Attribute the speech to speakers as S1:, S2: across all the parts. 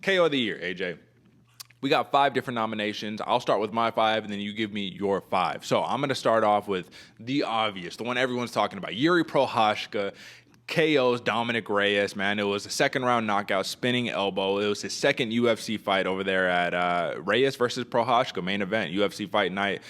S1: KO of the year, AJ. We got 5 different nominations. I'll start with my 5, and then you give me your 5. So I'm going to start off with the obvious, the one everyone's talking about. Yuri Prochazka KO's Dominic Reyes, man. It was a second-round knockout, spinning elbow. It was his second UFC fight over there at Reyes versus Prochazka, main event, UFC Fight Night.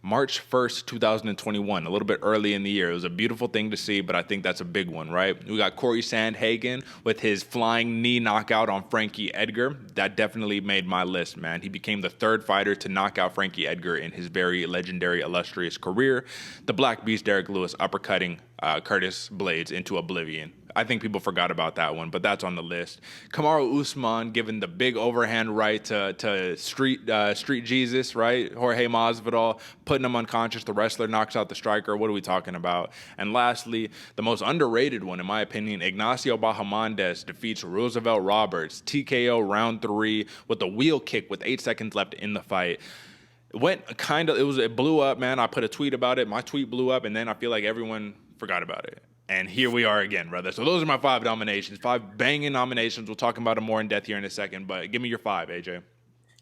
S1: March 1st, 2021, a little bit early in the year. It was a beautiful thing to see, but I think that's a big one, right? We got Corey Sandhagen with his flying knee knockout on Frankie Edgar. That definitely made my list, man. He became the 3rd fighter to knock out Frankie Edgar in his very legendary, illustrious career. The Black Beast, Derek Lewis, uppercutting Curtis Blades into oblivion. I think people forgot about that one, but that's on the list. Kamaru Usman giving the big overhand right to Street Jesus, right? Jorge Masvidal, putting him unconscious. The wrestler knocks out the striker. What are we talking about? And lastly, the most underrated one, in my opinion, Ignacio Bahamondes defeats Roosevelt Roberts, TKO round 3 with a wheel kick with 8 seconds left in the fight. It blew up, man. I put a tweet about it. My tweet blew up, and then I feel like everyone forgot about it. And here we are again, brother. So those are my 5 nominations, 5 banging nominations. We'll talk about them more in depth here in a second, but give me your 5, AJ.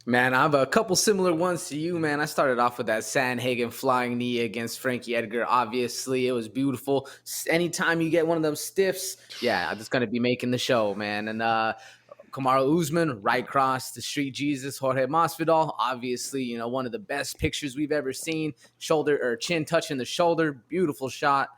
S2: Man, I have a couple similar ones to you, man. I started off with that Sandhagen flying knee against Frankie Edgar. Obviously, it was beautiful. Anytime you get one of them stiffs, yeah, I'm just going to be making the show, man. And Kamaru Usman, right cross, the Street Jesus, Jorge Masvidal. Obviously, one of the best pictures we've ever seen. Shoulder or chin touching the shoulder. Beautiful shot.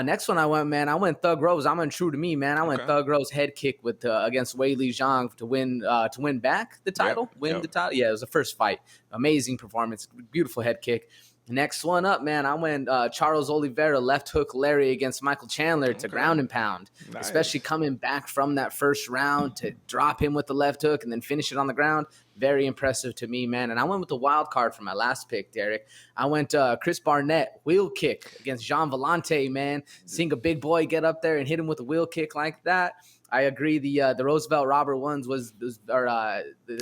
S2: Next one I went Thug Rose. I went true to me, man. I went Thug Rose head kick with against Wei Li Zhang to win back the title. The title. Yeah, it was the first fight. Amazing performance. Beautiful head kick. Next one up, man. I went Charles Oliveira left hook Larry against Michael Chandler to ground and pound. Nice. Especially coming back from that first round to drop him with the left hook and then finish it on the ground. Very impressive to me, man. And I went with the wild card for my last pick, Derek. I went Chris Barnett, wheel kick against Jean Vellante, man. Seeing a big boy get up there and hit him with a wheel kick like that. I agree. The Roosevelt Robert ones the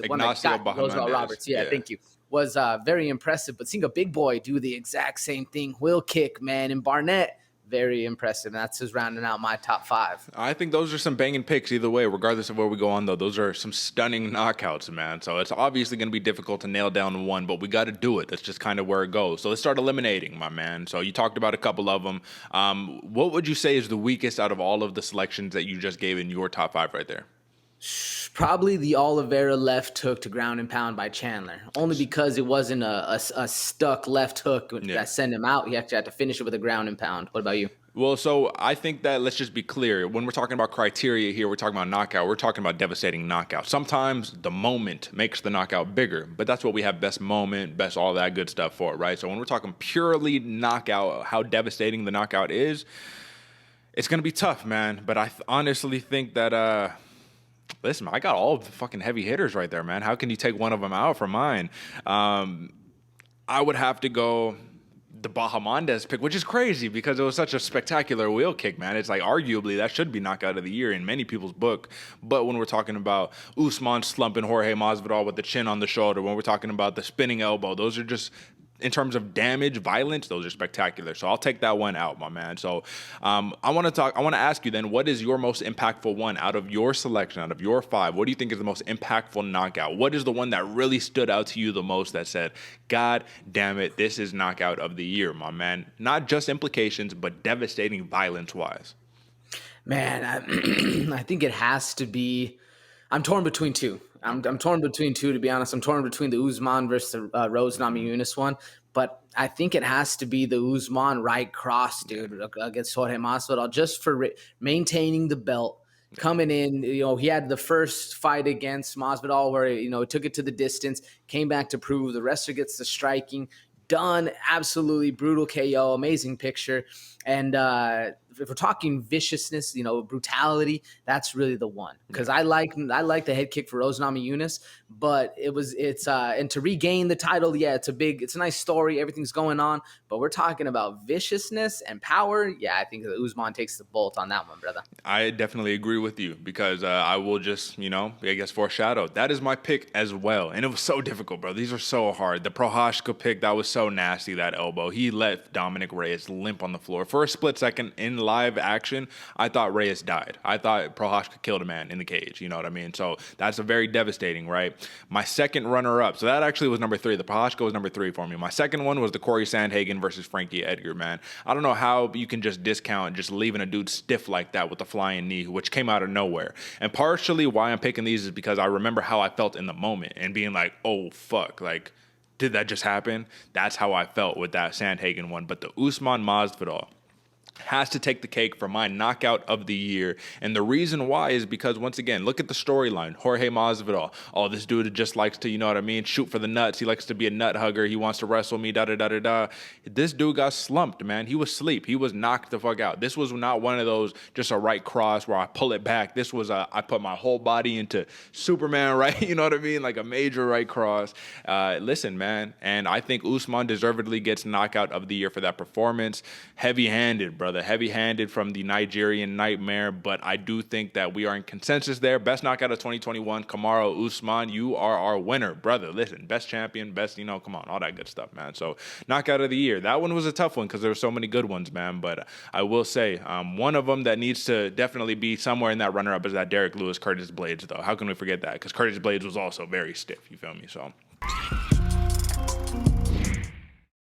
S2: one that got Roosevelt Roberts. Yeah, thank you. Was very impressive. But seeing a big boy do the exact same thing, wheel kick, man, and Barnett, very impressive. And that's just rounding out my top 5.
S1: I think those are some banging picks either way, regardless of where we go on, though. Those are some stunning knockouts, man. So it's obviously going to be difficult to nail down one, but we got to do it. That's just kind of where it goes. So let's start eliminating, my man. So you talked about a couple of them. What would you say is the weakest out of all of the selections that you just gave in your top 5 right there?
S2: Probably the Oliveira left hook to ground and pound by Chandler, only because it wasn't a stuck left hook that sent him out. He actually had to finish it with a ground and pound. What about you?
S1: Well, so I think that, let's just be clear. When we're talking about criteria here, we're talking about knockout. We're talking about devastating knockout. Sometimes the moment makes the knockout bigger, but that's what we have best moment, best all that good stuff for, right? So when we're talking purely knockout, how devastating the knockout is, it's going to be tough, man. But I honestly think that... Listen, I got all the fucking heavy hitters right there, man. How can you take one of them out from mine? I would have to go the Bahamondes pick, which is crazy because it was such a spectacular wheel kick, man. It's like arguably that should be knockout of the year in many people's book. But when we're talking about Usman slumping Jorge Masvidal with the chin on the shoulder, when we're talking about the spinning elbow, those are just... in terms of damage, violence, those are spectacular. So I'll take that one out, my man. So I want to ask you then, what is your most impactful one out of your selection, out of your 5? What do you think is the most impactful knockout? What is the one that really stood out to you the most that said, God damn it, this is knockout of the year, my man? Not just implications, but devastating violence-wise.
S2: Man, I think it has to be... I'm torn between 2. I'm torn between 2, to be honest. I'm torn between the Usman versus the Rose Namajunas one. But I think it has to be the Usman right cross, dude, against Jorge Masvidal, just for maintaining the belt. Coming in, he had the first fight against Masvidal where, he took it to the distance, came back to prove the wrestler gets the striking. Done. Absolutely brutal KO. Amazing picture. And if we're talking viciousness, brutality, that's really the one. Because I like the head kick for Rose Namajunas, but and to regain the title, it's a nice story. Everything's going on, but we're talking about viciousness and power. Yeah, I think that Usman takes the bolt on that one, brother.
S1: I definitely agree with you because I will just, I guess foreshadow. That is my pick as well. And it was so difficult, bro. These are so hard. The Prochazka pick, that was so nasty, that elbow. He let Dominic Reyes limp on the floor for a split second in live action, I thought Reyes died. I thought Prochazka killed a man in the cage. You know what I mean? So that's a very devastating, right? My second runner-up, so that actually was number 3. The Prochazka was number 3 for me. My second one was the Corey Sandhagen versus Frankie Edgar, man. I don't know how you can just discount just leaving a dude stiff like that with the flying knee, which came out of nowhere. And partially why I'm picking these is because I remember how I felt in the moment and being like, oh, fuck, like, did that just happen? That's how I felt with that Sandhagen one. But the Usman Masvidal has to take the cake for my knockout of the year. And the reason why is because, once again, look at the storyline. Jorge Masvidal. Oh, this dude just likes to, you know what I mean, shoot for the nuts. He likes to be a nut hugger. He wants to wrestle me, da-da-da-da-da. This dude got slumped, man. He was asleep. He was knocked the fuck out. This was not one of those just a right cross where I pull it back. This was I put my whole body into Superman, right? You know what I mean? Like a major right cross. Listen, man. And I think Usman deservedly gets knockout of the year for that performance. Heavy-handed, brother. Heavy-handed from the Nigerian Nightmare, but I do think that we are in consensus there. Best knockout of 2021, Kamaru Usman. You are our winner, brother. Listen, best champion, best, come on, all that good stuff, man. So knockout of the year. That one was a tough one because there were so many good ones, man. But I will say, one of them that needs to definitely be somewhere in that runner-up is that Derek Lewis, Curtis Blades, though. How can we forget that? Because Curtis Blades was also very stiff, you feel me? So